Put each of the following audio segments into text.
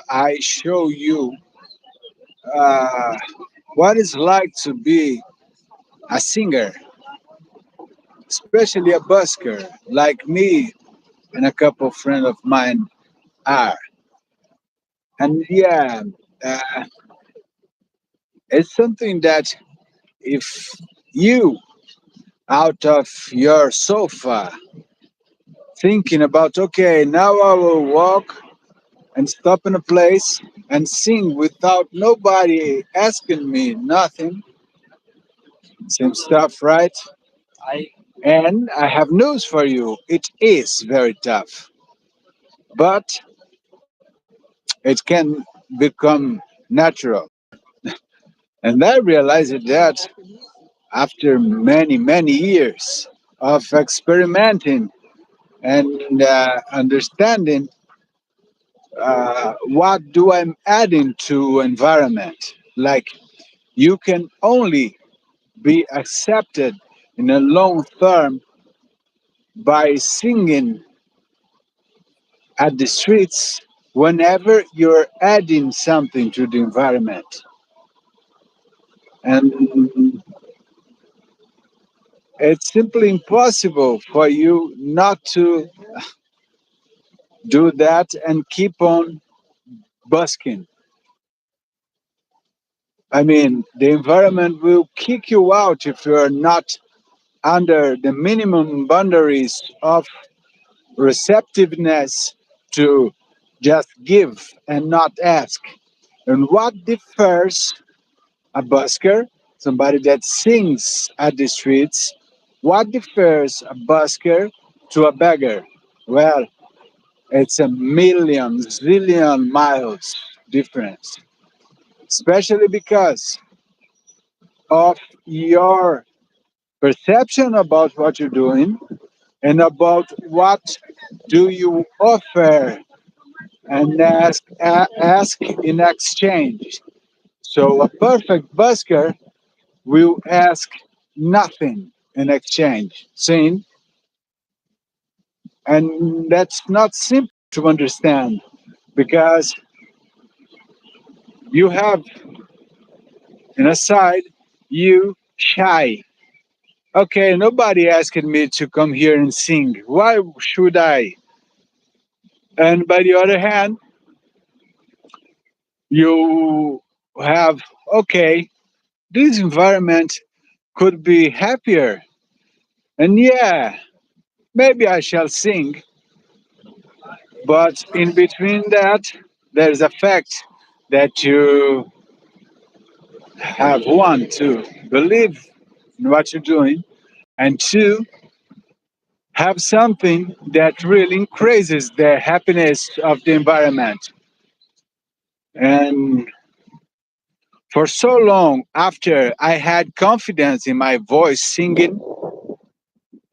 I show you uh, what it's like to be a singer, especially a busker like me and a couple friends of mine are. And yeah, uh, it's something that if you out of your sofa thinking about, okay, now I will walk and stop in a place and sing without nobody asking me nothing, same stuff, right? And I have news for you. It is very tough, but it can become natural. And I realized that after many, many years of experimenting and understanding what do I'm adding to environment. Like you can only be accepted in a long term by singing at the streets whenever you're adding something to the environment. And it's simply impossible for you not to do that and keep on busking. I mean, the environment will kick you out if you're not under the minimum boundaries of receptiveness to just give and not ask. And what differs a busker, somebody that sings at the streets, what differs a busker to a beggar? Well, it's a million, zillion miles difference, especially because of your perception about what you're doing and about what do you offer and ask in exchange. So a perfect busker will ask nothing in exchange, saying, and that's not simple to understand because you have in a side you shy. Okay, nobody asked me to come here and sing. Why should I? And by the other hand, you have okay, this environment could be happier. And yeah, maybe I shall sing, but in between that, there's a fact that you have one to believe in what you're doing, and two, have something that really increases the happiness of the environment. And for so long after I had confidence in my voice singing,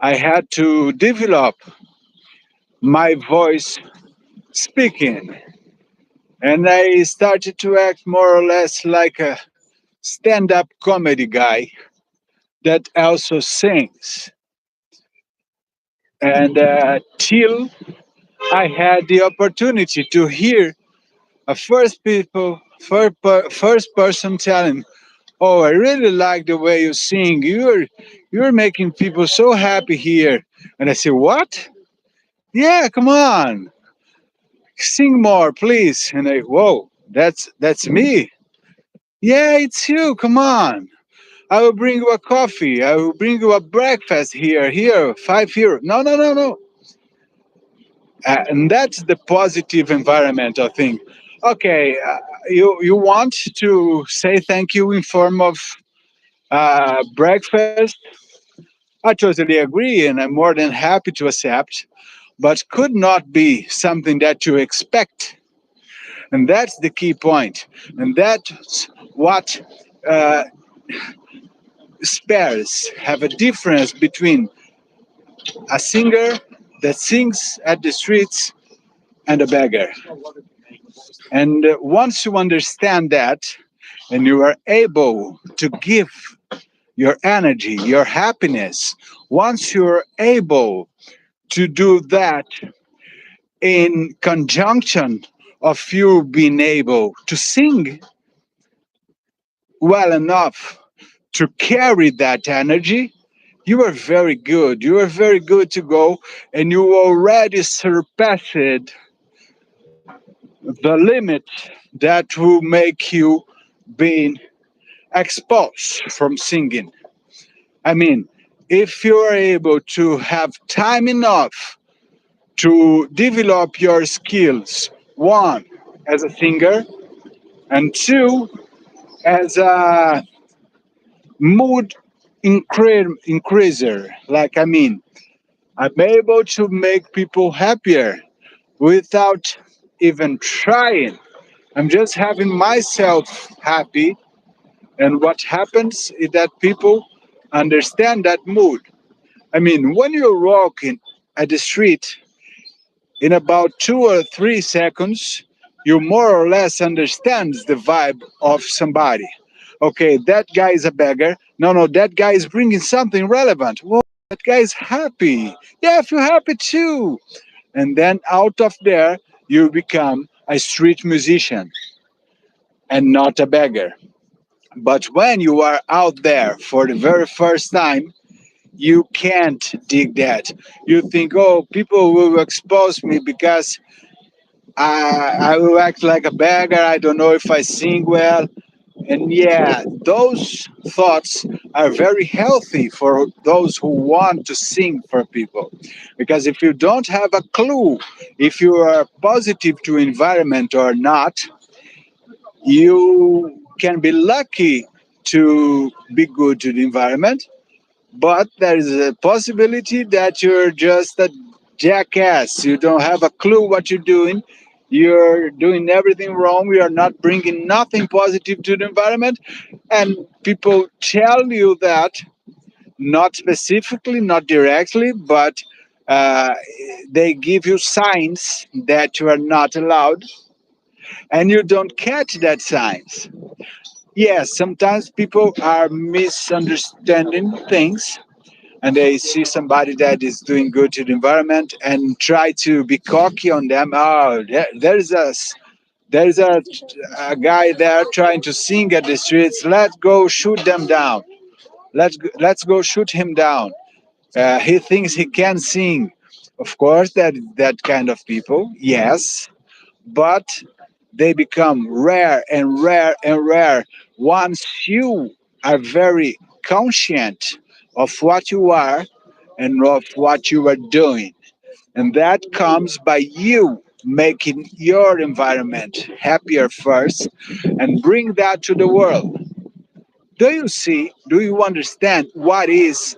I had to develop my voice speaking. And I started to act more or less like a stand up comedy guy that also sings. And till I had the opportunity to hear a first person telling, "Oh, I really like the way you sing. You're making people so happy here." And I said, "What? Yeah, come on, sing more, please." And I, whoa, that's me. Yeah, it's you. Come on. I will bring you a coffee. I will bring you a breakfast here. Here, €5. No, no, no, no. And that's the positive environmental thing. Okay, you want to say thank you in form of breakfast? I totally agree, and I'm more than happy to accept. But could not be something that you expect, and that's the key point, and that's what uh, spares have a difference between a singer that sings at the streets and a beggar. And once you understand that, and you are able to give your energy, your happiness, once you're able to do that in conjunction of you being able to sing well enough to carry that energy, you are very good. You are very good to go, and you already surpassed the limit that will make you being exposed from singing. I mean, if you are able to have time enough to develop your skills, one, as a singer, and two, as a mood increaser. Like, I mean, I'm able to make people happier without even trying. I'm just having myself happy. And what happens is that people understand that mood. I mean, when you're walking at the street, in about 2 or 3 seconds, you more or less understand the vibe of somebody. Okay, that guy is a beggar. No, no, that guy is bringing something relevant. Well, that guy is happy. Yeah, I feel happy too. And then out of there, you become a street musician and not a beggar. But when you are out there for the very first time, you can't dig that. You think, oh, people will expose me because I will act like a beggar. I don't know if I sing well. And yeah, those thoughts are very healthy for those who want to sing for people. Because if you don't have a clue if you are positive to environment or not, you can be lucky to be good to the environment, but there is a possibility that you're just a jackass. You don't have a clue what you're doing. You're doing everything wrong. You are not bringing nothing positive to the environment. And people tell you that, not specifically, not directly, but uh, they give you signs that you are not allowed, and you don't catch that signs. Yes, sometimes people are misunderstanding things, and they see somebody that is doing good to the environment and try to be cocky on them. Oh, there's a guy there trying to sing at the streets. Let's go shoot them down. Let's go shoot him down. He thinks he can sing. Of course, that kind of people, yes, but they become rare and rare and rare once you are very conscient of what you are and of what you are doing. And that comes by you making your environment happier first and bring that to the world. Do you see, do you understand what is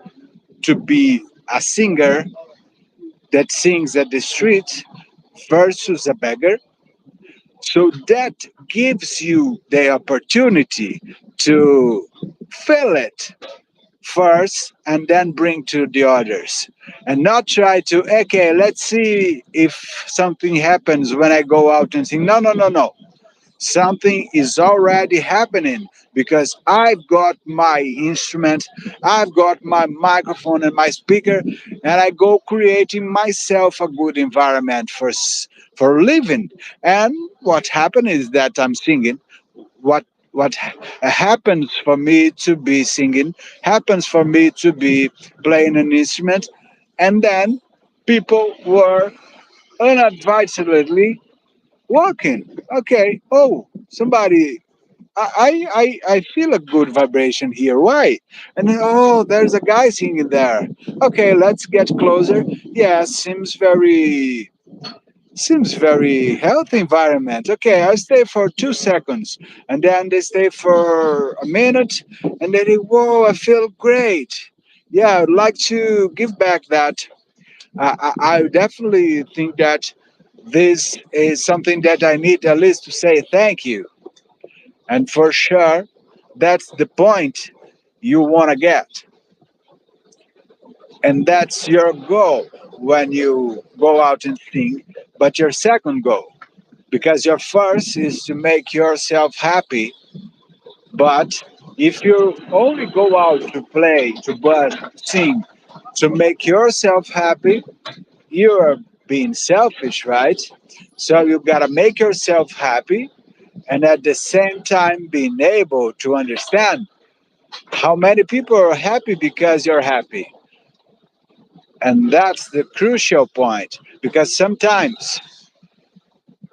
to be a singer that sings at the street versus a beggar? So that gives you the opportunity to feel it first and then bring to the others, and not try to, okay, let's see if something happens when I go out and sing. No, no, no, no. Something is already happening because I've got my instrument, I've got my microphone and my speaker, and I go creating myself a good environment for living. And what happens is that I'm singing. What happens for me to be singing happens for me to be playing an instrument, and then people were unadvisedly walking. Okay. Oh, somebody. I feel a good vibration here. Why? And then, oh, there's a guy singing there. Okay, let's get closer. Yeah, seems very healthy environment. Okay, I stay for 2 seconds, and then they stay for a minute, and then they, whoa, I feel great. Yeah, I'd like to give back that. I definitely think that this is something that I need at least to say thank you. And for sure, that's the point you want to get. And that's your goal when you go out and sing, but your second goal. Because your first is to make yourself happy. But if you only go out to play, to buzz, sing, to make yourself happy, you're being selfish, right? So you gotta make yourself happy, and at the same time being able to understand how many people are happy because you're happy. And that's the crucial point, because sometimes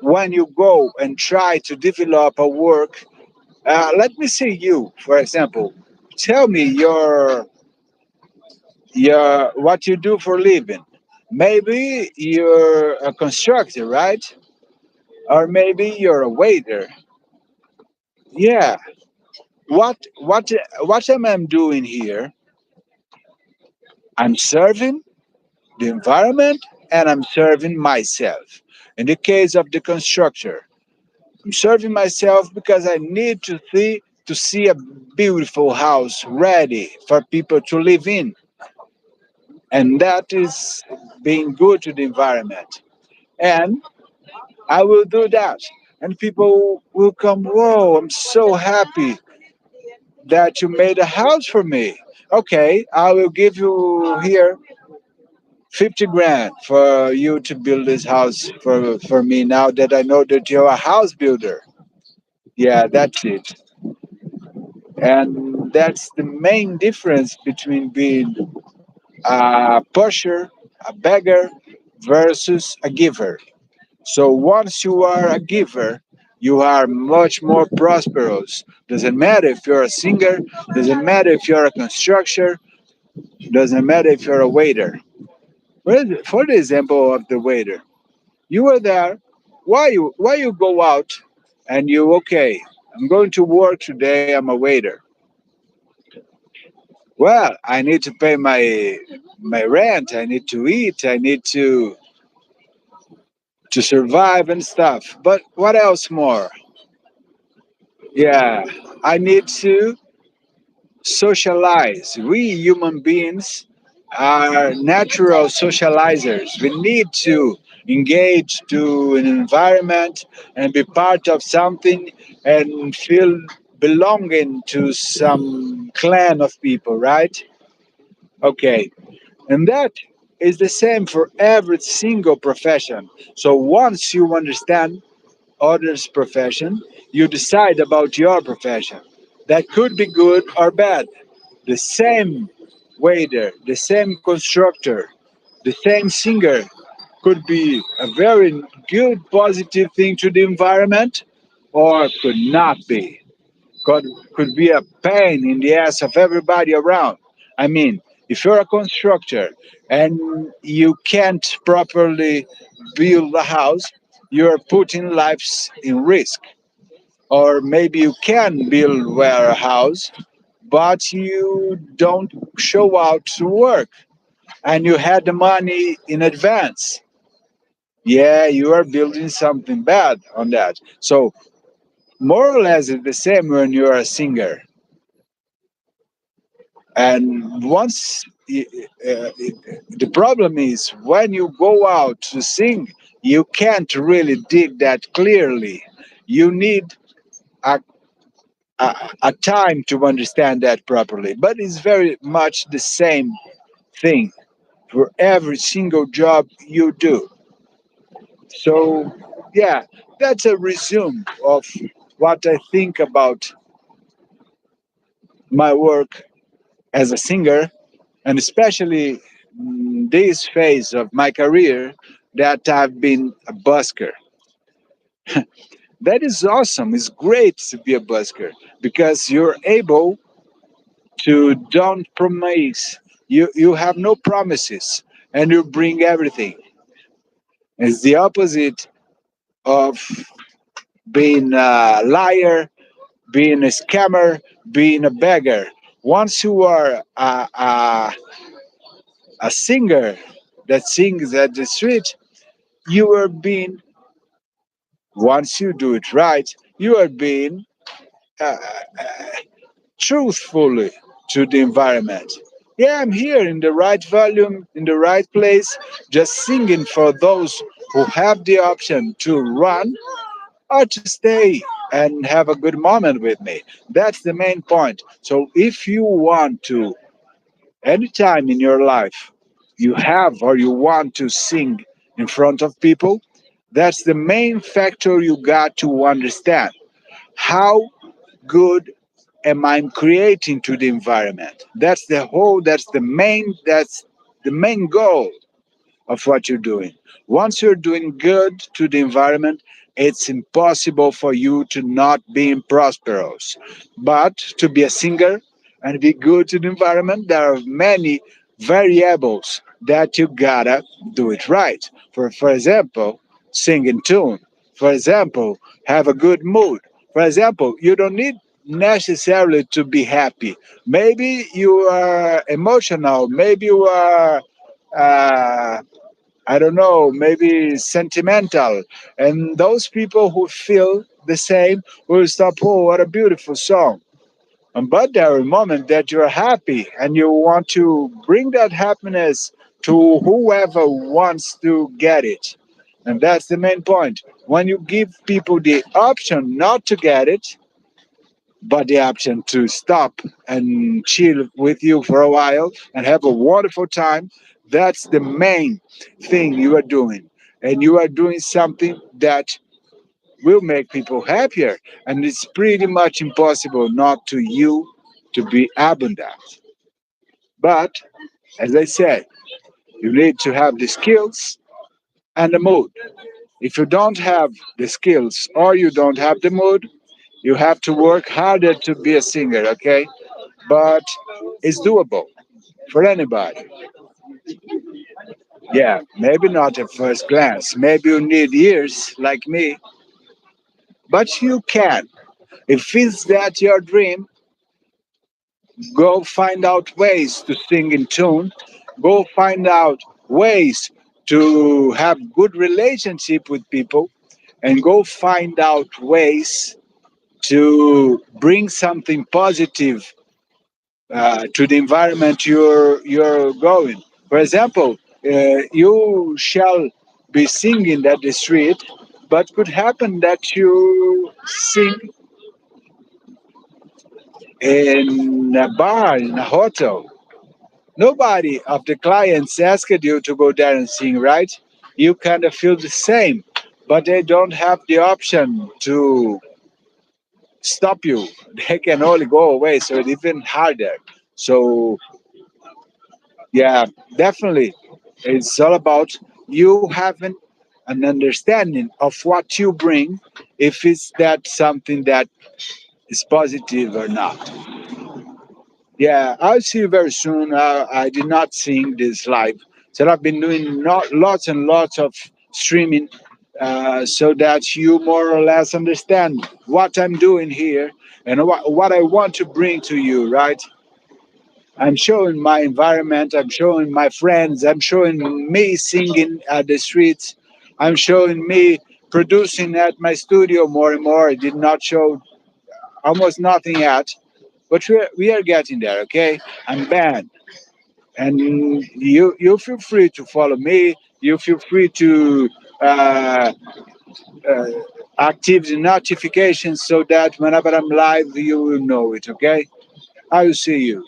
when you go and try to develop a work, let me see you, for example, tell me your what you do for living. Maybe you're a constructor, right? Or maybe you're a waiter. Yeah. What am I doing here? I'm serving the environment and I'm serving myself. In the case of the constructor, I'm serving myself because I need to see a beautiful house ready for people to live in, and that is being good to the environment. And I will do that, and people will come. Whoa! I'm so happy that you made a house for me. Okay, I will give you here 50 grand for you to build this house for me now that I know that you're a house builder. Yeah, that's it. And that's the main difference between being a pusher, a beggar, versus a giver. So once you are a giver, you are much more prosperous. Doesn't matter if you're a singer, doesn't matter if you're a constructor, doesn't matter if you're a waiter. For the example of the waiter, you were there. Why you go out and you okay? I'm going to work today. I'm a waiter. Well, I need to pay my rent. I need to eat. I need to survive and stuff. But what else more? Yeah, I need to socialize. We human beings are natural socializers. We need to engage to an environment and be part of something and feel belonging to some clan of people, right? Okay. And that is the same for every single profession. So once you understand others' profession, you decide about your profession. That could be good or bad. The same waiter, the same constructor, the same singer could be a very good, positive thing to the environment, or could not be. Could be a pain in the ass of everybody around. I mean, if you're a constructor and you can't properly build a house, you're putting lives in risk. Or maybe you can build well a house, but you don't show out to work and you had the money in advance. Yeah, you are building something bad on that. So more or less it's the same when you're a singer. And the problem is when you go out to sing, you can't really dig that clearly. You need a, a time to understand that properly. But it's very much the same thing for every single job you do. So, yeah, that's a resume of what I think about my work as a singer, and especially this phase of my career that I've been a busker. That is awesome. It's great to be a busker because you're able to don't promise. You have no promises and you bring everything. It's the opposite of being a liar, being a scammer, being a beggar. Once you are a singer that sings at the street, you are being, once you do it right, you are being uh, truthfully to the environment. Yeah, I'm here in the right volume, in the right place, just singing for those who have the option to run or to stay and have a good moment with me. That's the main point. So if you want to, anytime in your life, you have or you want to sing in front of people. That's the main factor you got to understand. How good am I creating to the environment? That's the main goal of what you're doing. Once you're doing good to the environment, it's impossible for you to not be prosperous. But to be a singer and be good to the environment, there are many variables that you gotta do it right. For example, sing in tune. For example, have a good mood. For example, you don't need necessarily to be happy. Maybe you are emotional. Maybe you are uh, I don't know, maybe sentimental. And those people who feel the same will stop, oh, what a beautiful song. But there are moments that you're happy and you want to bring that happiness to whoever wants to get it. And that's the main point. When you give people the option not to get it, but the option to stop and chill with you for a while and have a wonderful time, that's the main thing you are doing. And you are doing something that will make people happier. And it's pretty much impossible not to you to be abundant. But as I said, you need to have the skills and the mood. If you don't have the skills or you don't have the mood, you have to work harder to be a singer, okay? But it's doable for anybody. Yeah, maybe not at first glance. Maybe you need years like me, but you can. If it's that your dream, go find out ways to sing in tune. Go find out ways to have good relationship with people, and go find out ways to bring something positive to the environment you're going. For example, you shall be singing at the street, but could happen that you sing in a bar, in a hotel. Nobody of the clients asked you to go there and sing, right? You kind of feel the same, but they don't have the option to stop you. They can only go away, so it's even harder. So yeah, definitely. It's all about you having an understanding of what you bring, if it's that something that is positive or not. Yeah, I'll see you very soon. I did not sing this live. So I've been doing lots and lots of streaming so that you more or less understand what I'm doing here and what I want to bring to you, right? I'm showing my environment, I'm showing my friends, I'm showing me singing at the streets, I'm showing me producing at my studio more and more. I did not show almost nothing yet, but we are getting there, okay? I'm banned. And you feel free to follow me, you feel free to uh, uh, active the notifications so that whenever I'm live, you will know it, okay? I will see you.